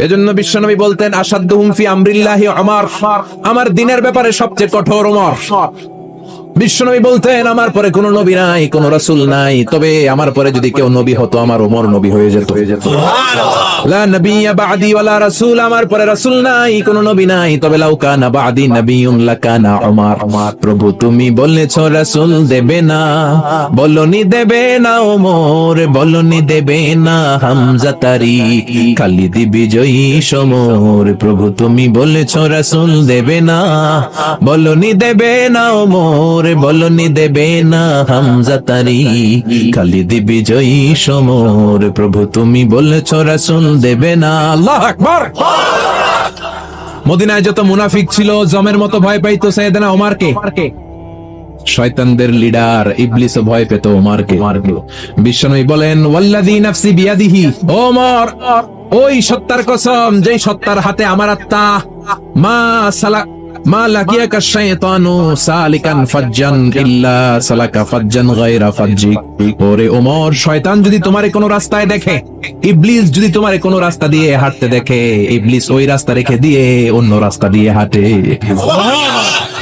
এজন্য বিশ্বনবী বলতেন আসাদ্দুহুম ফি আমরিল্লাহি ওমর, আমার দ্বীনের ব্যাপারে সবচেয়ে কঠোর ওমর। বিশ্বনবী বলতেন আমার পরে কোনো নবী নাই, কোনো রাসূল নাই, তবে আমার পরে যদি কেউ নবী হতো আমার ওমর নবী হয়ে যেত। লা নবিয়্যা বা'দি ওয়ালা রাসূল, আমার পরে রাসূল নাই, কোনো নবী নাই, তবে লাউ কানা বা'দি নবিয়্যুন লাকানা ওমর। প্রভু তুমি বলেছো রাসূল দেবে না, বলনি দেবে না ওমর, বলনি দেবে না হামজা তারি, খালিদ বিজয়ী সমর। প্রভু তুমি বলেছো রাসূল দেবে না, বলনি দেবে না ওমর, বলনি দেবে না হামজা তারি, খালিদ বিজয়ী সমর। প্রভু তুমি বলেছো রাসূল দেবে না। আল্লাহু আকবার। মদিনায় যত মুনাফিক ছিল জমের মতো ভয় পাইতো সাইয়েদনা ওমরকে। শয়তানদের লিডার ইবলিসও ভয় পেত ওমরকে। বিশ্বনবী বলেন ওয়াল্লাযী নাফসি বিয়াদিহি, ওমর ওই সত্তার কসম যেই সত্তার হাতে আমার আত্মা, মা লাকিয়াকা শাইতানু সালিকান ফাজ্জান ইল্লা সালাকা ফাজ্জান গায়রা ফাজ্জিক। ওরে ওমর, শয়তান যদি তোমারে কোনো রাস্তায় দেখে, ইবলিস যদি তোমারে কোনো রাস্তা দিয়ে হাঁটতে দেখে, ইবলিস ওই রাস্তা রেখে দিয়ে অন্য রাস্তা দিয়ে হাঁটে।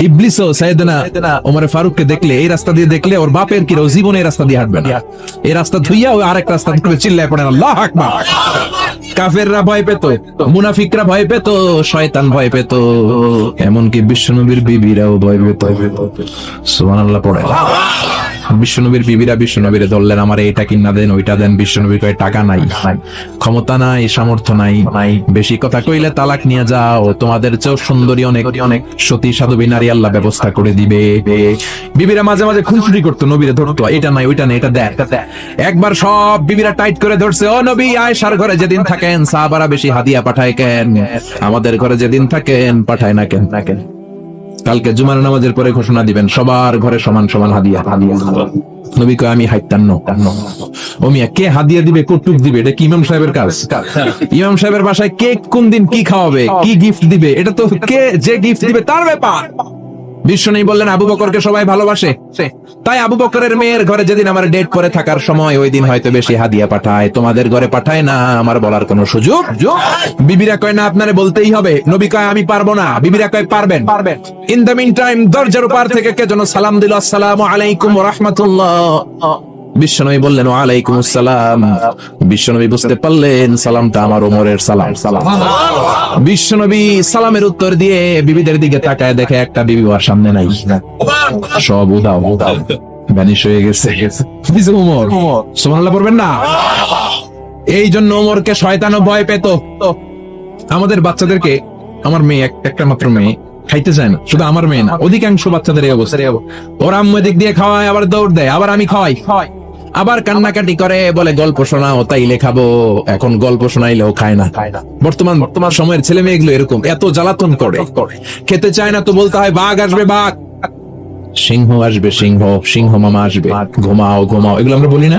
ইবলিসও সাইয়েদনা ওমর ফারুককে দেখলে, এই রাস্তা দিয়ে দেখলে ওর বাপের কি জীবনে এই রাস্তা দিয়ে হাঁটবে না, এই রাস্তা ধুইয়া ওই আরেক রাস্তা ধরে চিল্লায় পড়ে আল্লাহু আকবার। কাফেররা ভয় পেত, মুনাফিকরা ভয় পেত, শয়তান ভয় পেত, এমনকি বিশ্বনবীর বিবিরাও ভয় পেত। সুবহানাল্লাহ পড়ে। বিশ্বনবীর বিবিরা বিশ্বনবীরে ধরলেন আমার এটা কিনা দেন ওইটা দেন। বিশ্বনবী কয় টাকা নাই, ক্ষমতা নাই, সামর্থ্য নাই, বেশি কথা কইলে তালাক নিয়ে যাও, তোমাদের চেয়েও সুন্দরী অনেক অনেক সতী সাধবী নারী আল্লাহ ব্যবস্থা করে দিবে। বিবিরা মাঝে মাঝে খুনসুটি করতো, নবীরে ধরতো এটা নাই ওইটা নাই এটা দেন। একবার সব বিবিরা টাইট করে ধরছে, ও নবী আয়েশার ঘরে যেদিন থাকেন সাহাবারা বেশি হাদিয়া পাঠায় কেন, আমাদের ঘরে যেদিন থাকেন পাঠায় না কেন? কালকে জুমার নামাজের পরে ঘোষণা দিবেন সবার ঘরে সমান সমান হাদিয়া। নবী কয় আমি হাইতান্ন। ও মিয়া কে হাদিয়া দিবে, কটুক দিবে, এটা কি ইমাম সাহেবের কাজ? ইমাম সাহেবের বাসায় কে কোন দিন কি খাওয়াবে, কি গিফট দিবে, এটা তো কে যে গিফট দিবে তার ব্যাপার। বিশ্বনবী বললেন আবু বকরকে সবাই ভালোবাসে, তাই আবু বকরের মেয়ের ঘরে যেদিন আমার ডেট করে থাকার সময় ওই দিন হয়তো বেশি হাদিয়া পাঠায়, তোমাদের ঘরে পাঠায় না, আমার বলার কোনো সুযোগ। বিবিরা কয় না আপনারে বলতেই হবে। নবী কয় আমি পারবো না। বিবিরা কয় পারবেন। ইন দ্য মিন টাইম দরজার উপর থেকে কে যেন সালাম দিল, আসসালামু আলাইকুম ওয়া রাহমাতুল্লাহ। বিশ্বনবী বললেন ওয়া আলাইকুম আসসালাম। বিশ্বনবী বুঝতে পারলেন সালামটা আমার ওমরের সালাম। বিশ্বনবী সালামের উত্তর দিয়ে বিবিদের দিকে তাকায় দেখে একটা বিবি ওর সামনে নাই, সব উধাও ভ্যানিশ হয়ে গেছে। ওমর সুবহানাল্লাহ পড়বেন না? এই জন্য ওমরকে শয়তানও ভয় পেত। আমাদের বাচ্চাদেরকে, আমার মেয়ে একটা মাত্র মেয়ে, খাইতে চায় না, শুধু আমার মেয়ে না, অধিকাংশ বাচ্চাদের এই অবস্থা। ওরা আম্মু দিক দিয়ে খাওয়ায়, আবার দৌড় দেয়, আবার আমি খাওয়াই, আবার কান্নাকাটি করে, বলে গল্প শোনাও, তাইলে খাবো। এখন গল্প শোনাইলেও খায় না। বর্তমান সময়ের ছেলে মেয়েগুলো এরকম, এত জ্বালাতন করে, খেতে চায় না তো বলতে হয় বাঘ আসবে বাঘ, সিংহ আসবে সিংহ, সিংহ মামা আসবে, ঘুমাও ঘুমাও, এগুলো আমরা বলি না?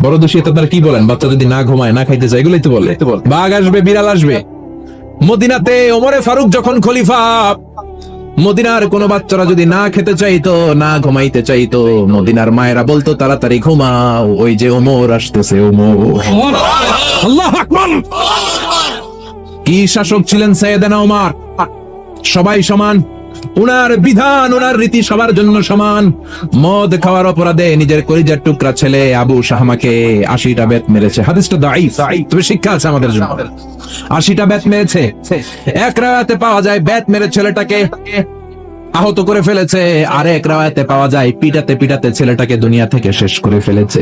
বড় দোষী আপনারা কি বলেন? বাচ্চা যদি না ঘুমায় না খাইতে চায় এগুলোই তো বলে। বাঘ আসবে, বিড়াল আসবে। মদিনাতে ওমরে ফারুক যখন খলিফা, মদিনার কোন বাচ্চারা যদি না খেতে চাইতো, না ঘুমাইতে চাইতো, মদিনার মায়েরা বলতো তাড়াতাড়ি ঘুমাও, ওই যে ওমর আসতেছে ওমর। আল্লাহু আকবার। কি শাসক ছিলেন সাইয়েদনা ওমর! সবাই সমান, উনার বিধান উনার রীতি সবার জন্য সমান। মদ খাওয়ার অপরাধে নিজের কলিজার টুকরা ছেলে আবু শাহমাকে 80টা বেত মেরেছে। হাদিসটা দাঈফ, তবে শিক্ষা আছে আমাদের জন্য। 80টা বেত মেরেছে। এক রাওয়াতে পাওয়া যায় বেত মেরে ছেলেটাকে আহত করে ফেলেছে, আর এক রাওয়াতে পাওয়া যায় পিটাতে পিটাতে ছেলেটাকে দুনিয়া থেকে শেষ করে ফেলেছে।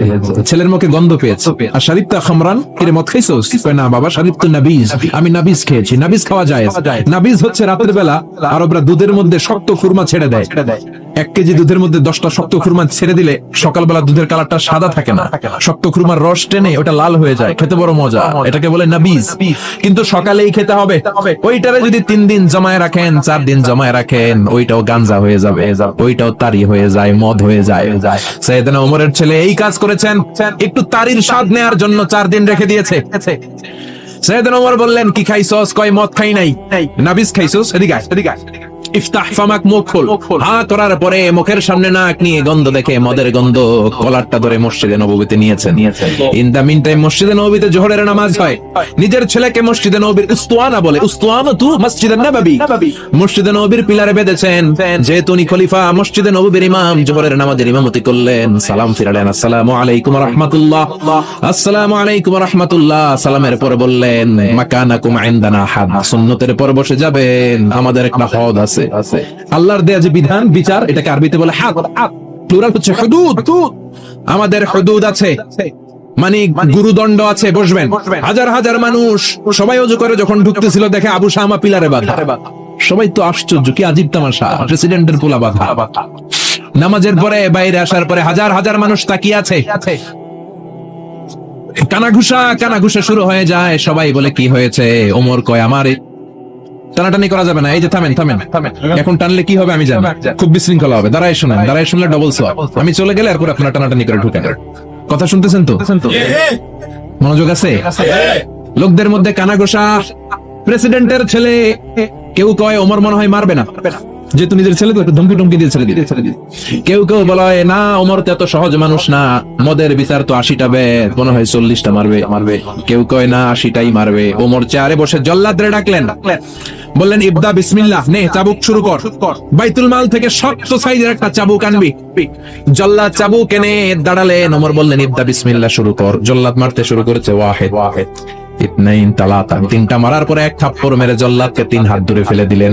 ছেলের মুখে গন্ধ পেয়েছে। আর শারিবতা খামরান, এর মদ খাইছোস? কয় না বাবা, শারিবতু নাবিজ, আমি নাবিজ খেয়েছি। নাবিজ খাওয়া যায়। নাবিজ হচ্ছে রাতের বেলা আরবরা দুধের মধ্যে শক্ত খুরমা ছেড়ে দেয়। 1 কেজি দুধের মধ্যে 10টা শক্ত খুরমা ছেড়ে দিলে সকালবেলা দুধের কালারটা সাদা থাকে না, শক্ত খুরমার রস টেনে ওটা লাল হয়ে যায়, খেতে বড় মজা। এটাকে বলে নাবিজ। কিন্তু সকালেই খেতে হবে। ওইটারে যদি 3 দিন জমায় রাখেন, 4 দিন জমায় রাখেন, ওইটাও গাঞ্জা হয়ে যাবে, ওইটাও তারি হয়ে যায়, মদ হয়ে যায়। সাইয়েদনা ওমরের ছেলে এই কাজ করেছেন, একটু তারির স্বাদ নেয়ার জন্য 4 দিন রেখে দিয়েছে। সাইয়েদনা ওমর বললেন কি খাইছস? কয় মদ খাই নাই। নাবিজ খাইছস? এদিকে আয়। ইফতাহ ফামাক, মুখ খোল। হা করার পরে মুখের সামনে নাক নিয়ে গন্ধ দেখে মদের গন্ধ, কলারটা ধরে মসজিদে নববীতে নিয়েছেন। ইন দা মিন টাইম মসজিদে নববীতে জোহরের নামাজ হয়। নিজের ছেলেকে মসজিদে নববীর উস্তুয়ানা বলে, উস্তুয়ানাতু মসজিদে নববী, মসজিদে নববীর পিলারে বেঁধেছেন। যেহেতু উনি খলিফা, মসজিদে নববীর ইমাম, জোহরের নামাজের ইমামতি করলেন। সালাম ফিরালেন, আসসালামু আলাইকুম ওয়া রাহমাতুল্লাহ, আসসালামু আলাইকুম ওয়া রাহমাতুল্লাহ। সালামের পরে বললেন, মাকানাকুম ইনদানা হাদ, সুন্নতের পর বসে যাবেন, আমাদের একটা হদ আছে। আল্লাহর দেয়া যে বিধান, বিচার, এটাকে আরবিতে বলে হাদ, প্লুরাল হচ্ছে হুদুদ। আমাদের হুদুদ আছে, মানে গুরুদণ্ড আছে, বসবেন। হাজার হাজার মানুষ সবাই ওযু করে যখন ঢুকতেছিল, দেখে আবু শামা পিলারে বাঁধা। সবাই তো আশ্চর্য, কি আজীব তামাশা, প্রেসিডেন্টের পোলা বাঁধা। নামাজের পরে বাইরে আসার পরে হাজার হাজার মানুষ তাকিয়ে আছে। কানাঘুষা শুরু হয়ে যায়। সবাই বলে কি হয়েছে? ওমর কয়, আমার টানাটানি করা যাবে না। এই যে থামেন, এখন টানলে কি হবে আমি জানি, খুব বিশৃঙ্খলা হবে। দাঁড়ায় শুনেন, দাঁড়ায় শুনলে ডবল সোয়াব। আমি চলে গেলে এরপর আপনারা টানাটানি করে ঢুকেন। কথা শুনতেছেন তো? মনোযোগ আছে? লোকদের মধ্যে কানাঘুষা। প্রেসিডেন্টের ছেলে, কেউ কয় ওমর মনে হয় মারবে না, যেহেতু নিজের ছেলে তো একটু ধমকি দিয়ে ছেলে দিয়ে। কেউ বলে না, ওমর তো এত সহজ মানুষ না, মদের বিচার তো 80টা বেদ, মনে হয় 40টা মারবে। কেউ কয় না, 80টাই মারবে। ওমর চেয়ারে বসে জল্লাদরে ডাকলেন, বললেন, ইবদা বিসমিল্লাহ, নে চাবুক শুরু কর। বাইতুল মাল থেকে শক্ত সাইজের একটা চাবুক আনবি। জল্লাদ চাবুক এনে দাঁড়ালেন। ওমর বললেন, ইবদা বিসমিল্লাহ, শুরু কর। জল্লাদ মারতে শুরু করেছে, ওয়াহিদ, ইতনাইন, তালাতা, 3টা মারার পরে এক থাপ্পড় মেরে জল্লাদকে 3 হাত দূরে ফেলে দিলেন।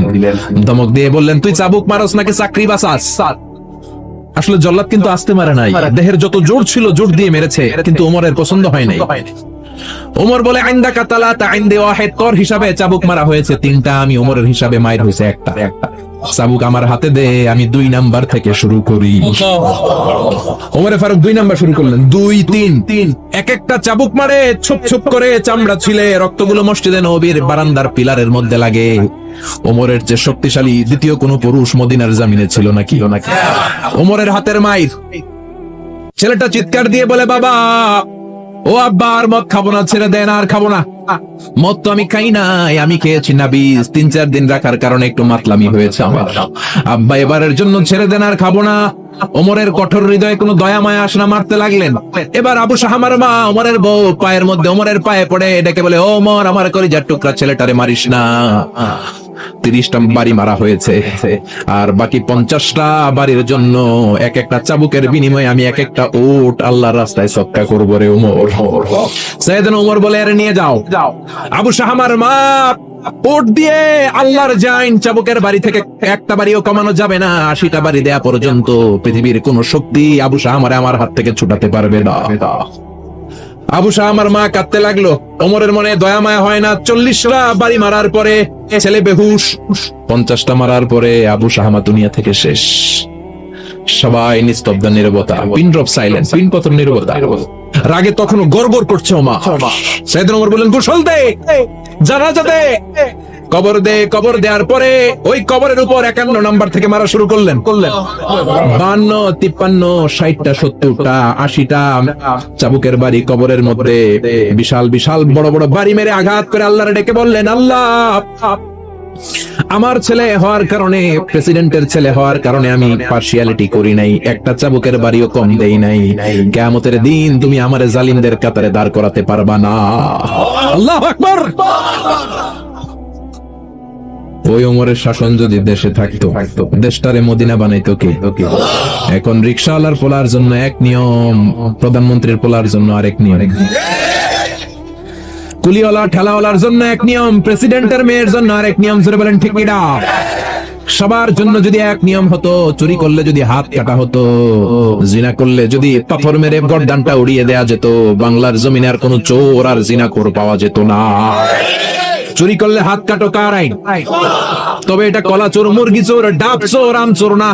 ধমক দিয়ে বললেন, তুই চাবুক মারস নাকি চাকরি বাঁচাস? আসলে জল্লাদ কিন্তু আসতে মারে নাই, দেহের যত জোর ছিল জোর দিয়ে মেরেছে, কিন্তু ওমরের পছন্দ হয় নাই। ওমর বলে, আইন্দাকা তালাতা আইন্দে ওয়াহিদ, তোর হিসাবে চাবুক মারা হয়েছে 3টা, আমি ওমরের হিসাবে মাইর হয়েছে একটা। চাবুক আমার হাতে দে, আমি 2 নাম্বার থেকে শুরু করি। ওমরে ফারুক 2 নাম্বার শুরু করলেন, 2, 3। এক একটা চাবুক মারে, ছুপ করে চামড়া ছিলে, রক্তগুলো মসজিদে নববীর বারান্দার পিলারের মধ্যে লাগে। ওমরের যে শক্তিশালী দ্বিতীয় কোন পুরুষ মদিনার জমিনে ছিল নাকি? ওমরের হাতের মাইর। ছেলেটা চিৎকার দিয়ে বলে, বাবা, ও আব্বা, আর মদ খাবো না, ছেড়ে দেন, আর খাবো না। মদ তো আমি খাই নাই, আমি খেয়েছি নাবিজ, 3-4 দিন রাখার কারণে একটু মাতলামি হয়েছে আমার। আব্বা, এবারের জন্য ছেড়ে দেন, আর খাবো না। ওমরের কঠোর হৃদয়ে কোনো দয়া মায়া আসে না, মারতে লাগলেন। এবার আবু শাহামার মা, ওমরের বউ, পায়ের মধ্যে ওমরের পায়ে পড়ে ডেকে বলে, ও ওমর, আমার কলিজার টুকরা ছেলেটারে মারিস না। 30টা বাড়ি মারা হয়েছে, আর বাকি 50টা বাড়ির জন্য এক একটা চাবুকের বিনিময়ে আমি এক একটা উট আল্লাহর রাস্তায় সদকা করবো রে ওমর। সাইয়েদনা ওমর বলে, আরে নিয়ে যাও। আবু শাহামার মা উট দিয়ে আল্লাহর জাইন, চাবুকের বাড়ি থেকে একটা বাড়িও কমানো যাবে না, 80টা বাড়ি দেয়া পর্যন্ত পৃথিবীর কোন শক্তি আবু শাহামারে আমার হাত থেকে ছুটাতে পারবে না। আবু শাহামার মা কাঁদতে লাগলো। ওমরের মনে দয়া মায়া হয় না। 40টা বাড়ি মারার পরে ছেলে বেহুশ, 50টা মারার পরে আবু শাহামা দুনিয়া থেকে শেষ। সবাই নিস্তব্ধ, নীরবতা, পিন ড্রপ সাইলেন্স, পিন পতন নীরবতা। রাগে তখনও গড়গড় করছে ওমা। সাইয়েদনা ওমর বললেন, গোসল দে, জানাজা দে, কবর দে। কবর দেওয়ার পরে ওই কবরের উপর 51 নাম্বার থেকে মারা শুরু করলেন। 52, 53, 60টা, 70টা, 80টা চাবুকের বাড়ি কবরের মধ্যে, বিশাল বিশাল বড় বড় বাড়ি মেরে আঘাত করে আল্লাহরে ডেকে বললেন, আল্লাহ, আমার ছেলে হওয়ার কারণে, প্রেসিডেন্টের ছেলে হওয়ার কারণে আমি পার্সিয়ালিটি করি নাই, একটা চাবুকের বাড়িও কম দেই নাই। কিয়ামতের দিন তুমি আমারে জালিমদের কাতারে দাঁড় করাতে পারবা না। আল্লাহু আকবার। ওই ওমরের শাসন যদি দেশে থাকতো, দেশটারে মদিনা বানাইতো কে? এখন রিকশাওয়ালার পোলার জন্য এক নিয়ম, প্রধানমন্ত্রীর পোলার জন্য আরেক নিয়ম, কুলিওয়ালা ঠেলাওয়ালার জন্য এক নিয়ম, প্রেসিডেন্টের মেয়ের জন্য আরেক নিয়ম। জোরে বলেন ঠিক কিনা? সবার জন্য যদি এক নিয়ম হতো, চুরি করলে যদি হাত কাটা হতো, জিনা করলে যদি পাথর মেরে গর্দানটা উড়িয়ে দেয়া যেত, বাংলার জমিনে আর কোনো চোর আর জিনাখোর পাওয়া যেত না। চুরি করলে হাত কাটো কার আইন? তবে এটা কলা চোর, মুরগি চোর, ডাব চোর, আম চোর না।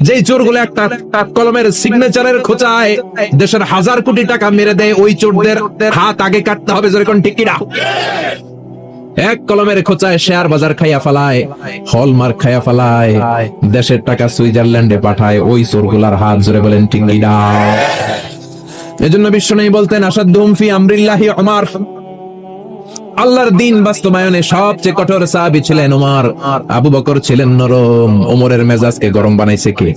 যেই চোরগুলো একটা কলমের সিগনেচারের খোঁচায় দেশের 1000 কোটি টাকা মেরে দেয়, ওই চোরদের হাত আগে কাটতে হবে। যেরকম ঠিক কিনা? এক কলমের খোঁচায় শেয়ার বাজার খাইয়া ফেলায়, হলমার্ক খাইয়া ফেলায়, দেশের টাকা সুইজারল্যান্ডে পাঠায়, ওই চোরগুলার হাত। জোরে বলেন ঠিক কিনা? এজন্য বিশ্বনবী বলতেন, আসাদুহুম ফি আমরিল্লাহি উমর, আল্লাহর দিন বাস্তবায়নে সবচেয়ে কঠোর সাহাবী ছিলেন উমর। আবু বকর ছিলেন নরম, উমরের মেজাজকে গরম বানাইছে কে?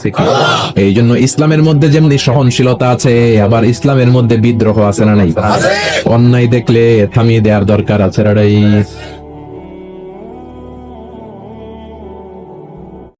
এই জন্য ইসলামের মধ্যে যেমনি সহনশীলতা আছে, আবার ইসলামের মধ্যে বিদ্রোহ আছে না নাই? অন্যায় দেখলে থামিয়ে দেওয়ার দরকার আছে।